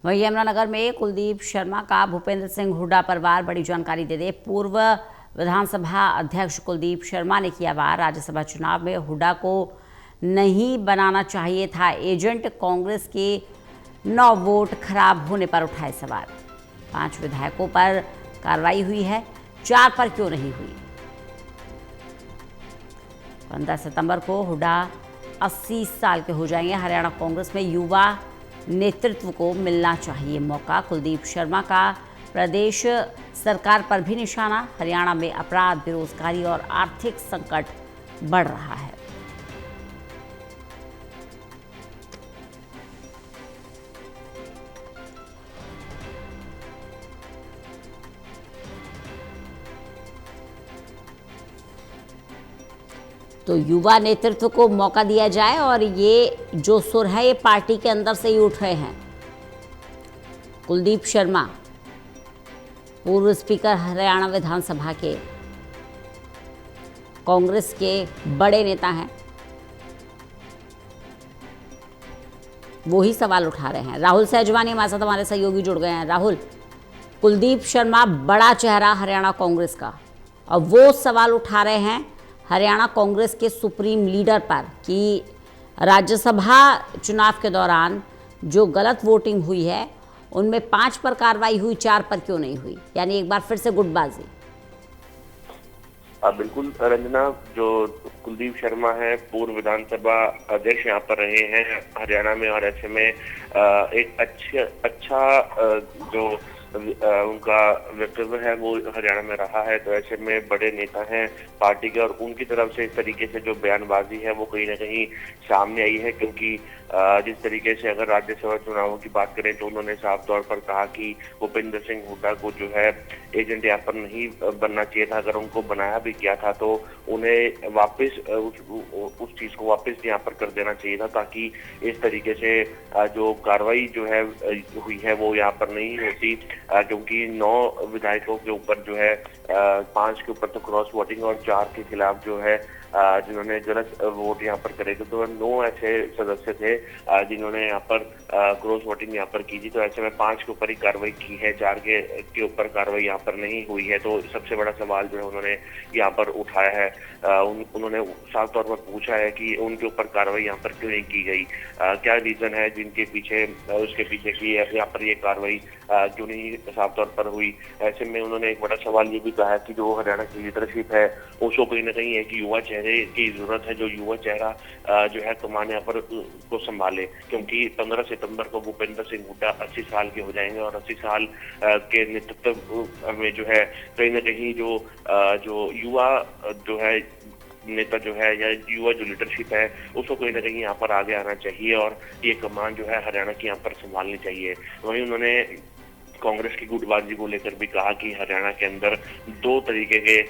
वहीं यमुनानगर में कुलदीप शर्मा का भूपेंद्र सिंह हुड्डा परिवार बड़ी जानकारी दे दे। पूर्व विधानसभा अध्यक्ष कुलदीप शर्मा ने किया वार। राज्यसभा चुनाव में हुड्डा को नहीं बनाना चाहिए था एजेंट। कांग्रेस के 9 वोट खराब होने पर उठाए सवाल। 5 विधायकों पर कार्रवाई हुई है, 4 पर क्यों नहीं हुई। 15 सितंबर को हुड्डा 80 साल के हो जाएंगे। हरियाणा कांग्रेस में युवा नेतृत्व को मिलना चाहिए मौका। कुलदीप शर्मा का प्रदेश सरकार पर भी निशाना। हरियाणा में अपराध, बेरोजगारी और आर्थिक संकट बढ़ रहा है। तो युवा नेतृत्व को मौका दिया जाए और ये जो सुर है ये पार्टी के अंदर से ही उठ रहे हैं। कुलदीप शर्मा पूर्व स्पीकर हरियाणा विधानसभा के कांग्रेस के बड़े नेता हैं, वो ही सवाल उठा रहे हैं। राहुल सहजवानी हमारे साथ हमारे सहयोगी जुड़ गए हैं। राहुल, कुलदीप शर्मा बड़ा चेहरा हरियाणा कांग्रेस का, और वो सवाल उठा रहे हैं हरियाणा कांग्रेस के सुप्रीम लीडर पर कि राज्यसभा चुनाव के दौरान जो गलत वोटिंग हुई है उनमें 5 पर कार्रवाई हुई, 4 पर क्यों नहीं हुई। यानी एक बार फिर से गुटबाजी। बिल्कुल रंजना, जो कुलदीप शर्मा है पूर्व विधानसभा अध्यक्ष यहाँ पर रहे हैं हरियाणा में, और ऐसे में एक अच्छा जो उनका व्यक्तित्व है वो हरियाणा में रहा है। तो ऐसे में बड़े नेता हैं पार्टी के, और उनकी तरफ से इस तरीके से जो बयानबाजी है वो कहीं ना कहीं सामने आई है। क्योंकि जिस तरीके से अगर राज्यसभा चुनावों की बात करें तो उन्होंने साफ तौर पर कहा कि भूपेंद्र सिंह हुड्डा को जो है एजेंट यहाँ पर नहीं बनना चाहिए था। अगर उनको बनाया भी किया था तो उन्हें वापस उस चीज को वापस यहाँ पर कर देना चाहिए था, ताकि इस तरीके से जो कार्रवाई जो है हुई है वो यहाँ पर नहीं होती। क्योंकि 9 विधायकों के ऊपर जो है 5 के ऊपर तो क्रॉस वोटिंग और 4 के खिलाफ जो है जिन्होंने गलत वोट यहाँ पर करे थे। तो 9 ऐसे सदस्य थे जिन्होंने यहाँ पर क्रॉस वोटिंग यहाँ पर की थी। तो ऐसे में 5 के ऊपर ही कार्रवाई की है, 4 के ऊपर कार्रवाई यहाँ पर नहीं हुई है। तो सबसे बड़ा सवाल जो है उन्होंने यहाँ पर उठाया है। उन्होंने साफ तौर पर पूछा है कि उनके ऊपर कार्रवाई यहाँ पर क्यों नहीं की गई, क्या रीजन है जिनके पीछे उसके पीछे की यहाँ पर ये कार्रवाई क्यों नहीं साफ तौर पर हुई। ऐसे में उन्होंने एक बड़ा सवाल ये भी कहा कि जो हरियाणा की लीडरशिप है उसको कहीं ना कहीं एक युवा चेहरे की जरूरत है, जो युवा चेहरा जो है कमाने पर को संभाले। क्योंकि 15 सितंबर को भूपेंद्र सिंह हुड्डा 80 साल के हो जाएंगे, और 80 साल के नेतृत्व में जो है कहीं ना कहीं जो युवा जो है नेता जो है या युवा जो लीडरशिप है उसको कहीं ना कहीं यहाँ पर आगे आना चाहिए, और ये कमान जो है हरियाणा की यहाँ पर संभालनी चाहिए। वहीं उन्होंने कांग्रेस की गुटबाजी को लेकर भी कहा कि हरियाणा के अंदर 2 तरीके के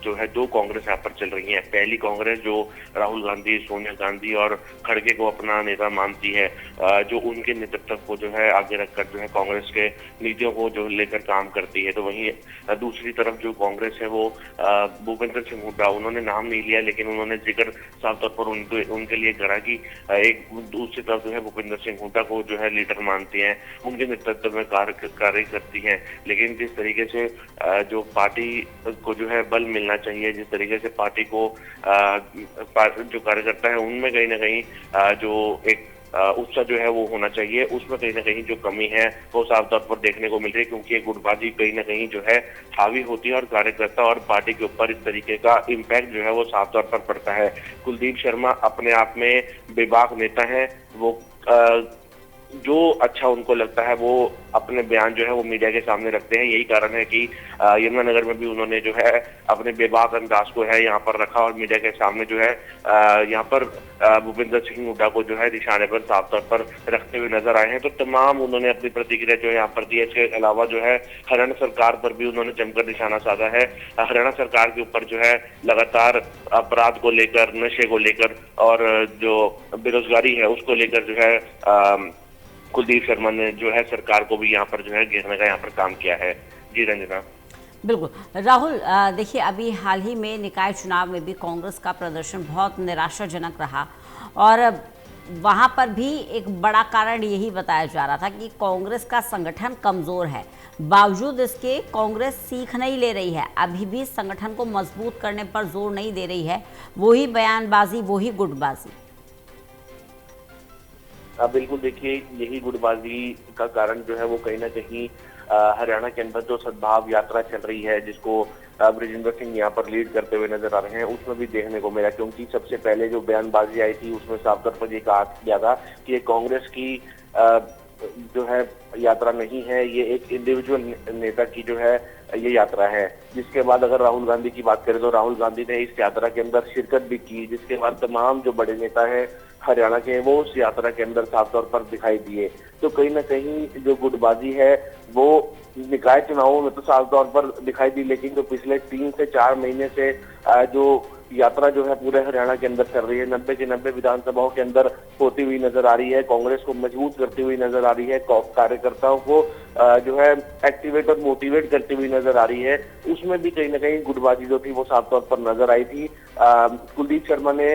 जो है 2 कांग्रेस यहाँ पर चल रही हैं। पहली कांग्रेस जो राहुल गांधी, सोनिया गांधी और खड़गे को अपना नेता मानती है, जो उनके नेतृत्व को जो है आगे रखकर जो है कांग्रेस के नीतियों को जो लेकर काम करती है। तो वहीं दूसरी तरफ जो कांग्रेस है वो भूपेंद्र सिंह हुड्डा, उन्होंने नाम नहीं लिया लेकिन उन्होंने जिक्र साफ तौर पर उनके लिए करा कि एक दूसरी तरफ जो है भूपेंद्र सिंह हुड्डा को जो है लीडर मानती है, उनके नेतृत्व में कार्य करती हैं। लेकिन जिस तरीके से जो पार्टी को जो है बल मिलना चाहिए, जिस तरीके से पार्टी को जो कार्यकर्ता है उनमें कहीं ना कहीं जो एक उत्साह जो है वो होना चाहिए, उसमें कहीं ना कहीं जो कमी है वो साफ तौर पर देखने को मिल रही है। क्योंकि ये गुटबाजी कहीं ना कहीं जो है हावी होती है और कार्यकर्ता और पार्टी के ऊपर इस तरीके का इम्पैक्ट जो है वो साफ तौर पर पड़ता है। कुलदीप शर्मा अपने आप में बेबाक नेता है, वो जो अच्छा उनको लगता है वो अपने बयान जो है वो मीडिया के सामने रखते हैं। यही कारण है कि यमुनानगर में भी उन्होंने जो है अपने बेबाक अंदाज को है यहाँ पर रखा, और मीडिया के सामने जो है यहाँ पर भूपेंद्र सिंह हुड्डा को जो है निशाने पर साफ तौर पर रखते हुए नजर आए हैं। तो तमाम उन्होंने अपनी प्रतिक्रिया जो है यहाँ पर दी है। इसके अलावा जो है हरियाणा सरकार पर भी उन्होंने जमकर निशाना साधा है। हरियाणा सरकार के ऊपर जो है लगातार अपराध को लेकर, नशे को लेकर और जो बेरोजगारी है उसको लेकर जो है कुलदीप शर्मा ने जो है सरकार को भी यहाँ पर जो है घेरने का यहाँ पर काम किया है। जी रंजना। बिल्कुल राहुल, देखिए अभी हाल ही में निकाय चुनाव में भी कांग्रेस का प्रदर्शन बहुत निराशाजनक रहा, और वहाँ पर भी एक बड़ा कारण यही बताया जा रहा था कि कांग्रेस का संगठन कमज़ोर है। बावजूद इसके कांग्रेस सीख नहीं ले रही है, अभी भी संगठन को मजबूत करने पर जोर नहीं दे रही है। वही बयानबाजी, वही गुटबाजी। बिल्कुल, देखिए यही गुटबाजी का कारण जो है वो कहीं ना कहीं हरियाणा के अंदर जो सद्भाव यात्रा चल रही है, जिसको बृजिंदर सिंह यहाँ पर लीड करते हुए नजर आ रहे हैं, उसमें भी देखने को मिला। क्योंकि सबसे पहले जो बयानबाजी आई थी उसमें साफ तौर पर ये कहा गया था कि ये कांग्रेस की जो है यात्रा नहीं है, ये एक इंडिविजुअल नेता की जो है ये यात्रा है। जिसके बाद अगर राहुल गांधी की बात करें तो राहुल गांधी ने इस यात्रा के अंदर शिरकत भी की, जिसके बाद तमाम जो बड़े नेता हैं हरियाणा के वो उस यात्रा के अंदर साफ तौर पर दिखाई दिए। तो कहीं ना कहीं जो गुटबाजी है वो निकाय चुनावों में तो साफ तौर पर दिखाई दी, लेकिन जो पिछले 3 से 4 महीने से जो यात्रा जो है पूरे हरियाणा के अंदर चल रही है, 90 के 90 विधानसभाओं के अंदर होती हुई नजर आ रही है, कांग्रेस को मजबूत करती हुई नजर आ रही है, कार्यकर्ताओं को जो है एक्टिवेट और मोटिवेट करती हुई नजर आ रही है, उसमें भी कहीं ना कहीं गुटबाजी जो थी वो साफ तौर पर नजर आई थी। कुलदीप शर्मा ने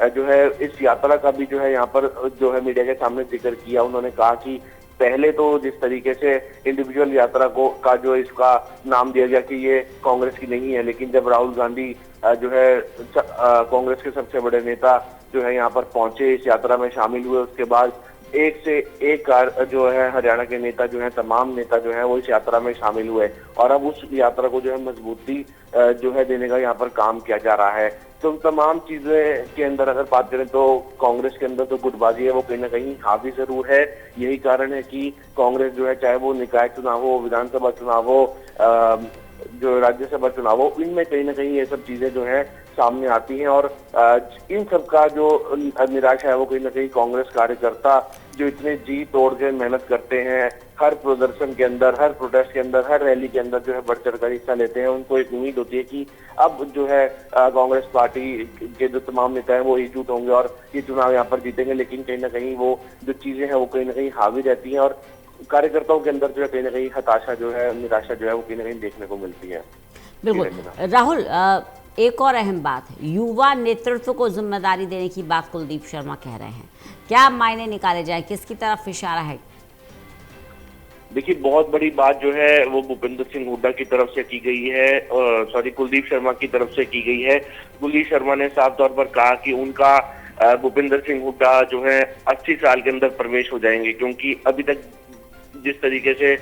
जो है इस यात्रा का भी जो है यहाँ पर जो है मीडिया के सामने जिक्र किया। उन्होंने कहा कि पहले तो जिस तरीके से इंडिविजुअल यात्रा को का जो इसका नाम दिया गया कि ये कांग्रेस की नहीं है, लेकिन जब राहुल गांधी जो है कांग्रेस के सबसे बड़े नेता जो है यहाँ पर पहुंचे, इस यात्रा में शामिल हुए, उसके बाद एक से एक जो है हरियाणा के नेता जो है, तमाम नेता जो है वो इस यात्रा में शामिल हुए और अब उस यात्रा को जो है मजबूती जो है देने का यहाँ पर काम किया जा रहा है। तो तमाम चीजें के अंदर अगर बात करें तो कांग्रेस के अंदर तो गुटबाजी है वो कहीं ना कहीं हावी जरूर है। यही कारण है कि कांग्रेस जो है, चाहे वो निकाय चुनाव हो, विधानसभा चुनाव हो, जो राज्यसभा चुनाव हो, इनमें कहीं ना कहीं ये सब चीजें जो है सामने आती हैं और इन सब का जो निराशा है वो कहीं ना कहीं कांग्रेस कार्यकर्ता जो इतने जी तोड़ के मेहनत करते हैं, हर प्रदर्शन के अंदर, हर प्रोटेस्ट के अंदर, हर रैली के अंदर जो है बढ़ चढ़कर हिस्सा लेते हैं, उनको एक उम्मीद होती है कि अब जो है कांग्रेस पार्टी के जो तमाम नेता हैं वो एकजुट होंगे और ये चुनाव यहाँ पर जीतेंगे। लेकिन कहीं ना कहीं वो जो चीजें हैं वो कहीं ना कहीं हावी रहती हैं और कार्यकर्ताओं के अंदर जो है कहीं ना कहीं हताशा जो है, निराशा जो है वो कहीं ना कहीं देखने को मिलती है। बिल्कुल राहुल, एक और अहम बात है, युवा नेतृत्व को जिम्मेदारी देने की बात कुलदीप शर्मा कह रहे हैं। क्या मायने निकाले जाए, किसकी तरफ इशारा है? देखिए, बहुत बड़ी बात जो है वो भूपेंद्र सिंह हुड्डा की तरफ से की गई है, सॉरी कुलदीप शर्मा की तरफ से की गई है। कुलदीप शर्मा ने साफ तौर पर कहा कि उनका भूपेंद्र सिंह हुड्डा जो है 80 साल के अंदर प्रवेश हो जाएंगे, क्योंकि अभी तक जिस तरीके से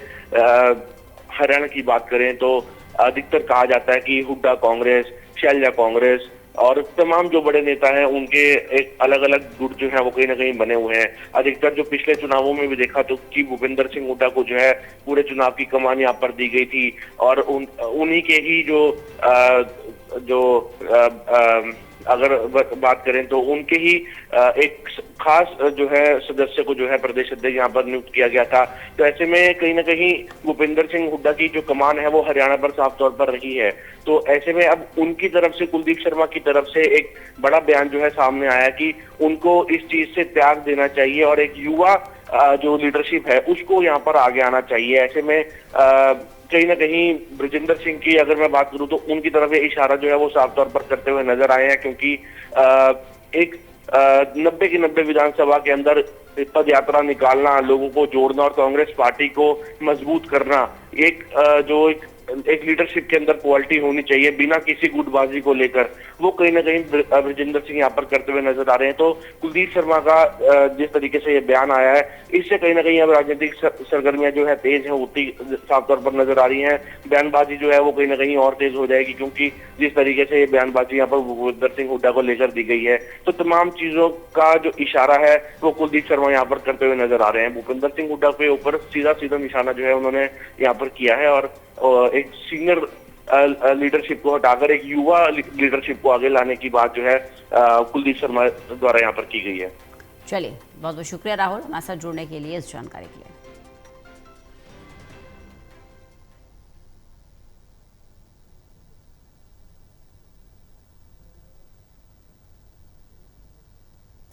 हरियाणा की बात करें तो अधिकतर कहा जाता है कि हुड्डा कांग्रेस, शैलजा कांग्रेस और तमाम जो बड़े नेता हैं उनके एक अलग अलग गुट जो है वो कहीं ना कहीं बने हुए हैं। अधिकतर जो पिछले चुनावों में भी देखा तो कि भूपेंद्र सिंह हुड्डा को जो है पूरे चुनाव की कमान यहाँ पर दी गई थी और उन्हीं के ही अगर बात करें तो उनके ही एक खास जो है सदस्य को जो है प्रदेश अध्यक्ष यहाँ पर नियुक्त किया गया था। तो ऐसे में कहीं ना कहीं भूपेंद्र सिंह हुड्डा की जो कमान है वो हरियाणा पर साफ तौर पर रही है। तो ऐसे में अब उनकी तरफ से, कुलदीप शर्मा की तरफ से एक बड़ा बयान जो है सामने आया कि उनको इस चीज से त्याग देना चाहिए और एक युवा जो लीडरशिप है उसको यहाँ पर आगे आना चाहिए। ऐसे में कहीं ना कहीं बृजिंदर सिंह की अगर मैं बात करूं तो उनकी तरफ ये इशारा जो है वो साफ तौर पर करते हुए नजर आए हैं, क्योंकि एक 90 की 90 विधानसभा के अंदर पद यात्रा निकालना, लोगों को जोड़ना और कांग्रेस पार्टी को मजबूत करना, एक लीडरशिप के अंदर क्वालिटी होनी चाहिए बिना किसी गुटबाजी को लेकर, वो कहीं ना कहीं बृजिंदर सिंह यहाँ पर करते हुए नजर आ रहे हैं। तो कुलदीप शर्मा का जिस तरीके से ये बयान आया है, इससे कहीं ना कहीं अब राजनीतिक सरगर्मियां जो है तेज है होती साफ तौर पर नजर आ रही हैं। बयानबाजी जो है वो कहीं ना कहीं और तेज हो जाएगी, क्योंकि जिस तरीके से ये बयानबाजी यहाँ पर भूपेंद्र सिंह हुड्डा को लेकर दी गई है, तो तमाम चीजों का जो इशारा है वो कुलदीप शर्मा यहाँ पर करते हुए नजर आ रहे हैं। भूपेंद्र सिंह हुड्डा के ऊपर सीधा सीधा निशाना जो है उन्होंने यहाँ पर किया है और एक सीनियर लीडरशिप को हटाकर एक युवा लीडरशिप को आगे लाने की बात जो है कुलदीप शर्मा द्वारा यहाँ पर की गई है। चलिए, बहुत बहुत शुक्रिया राहुल हमारे साथ जुड़ने के लिए, इस जानकारी के लिए।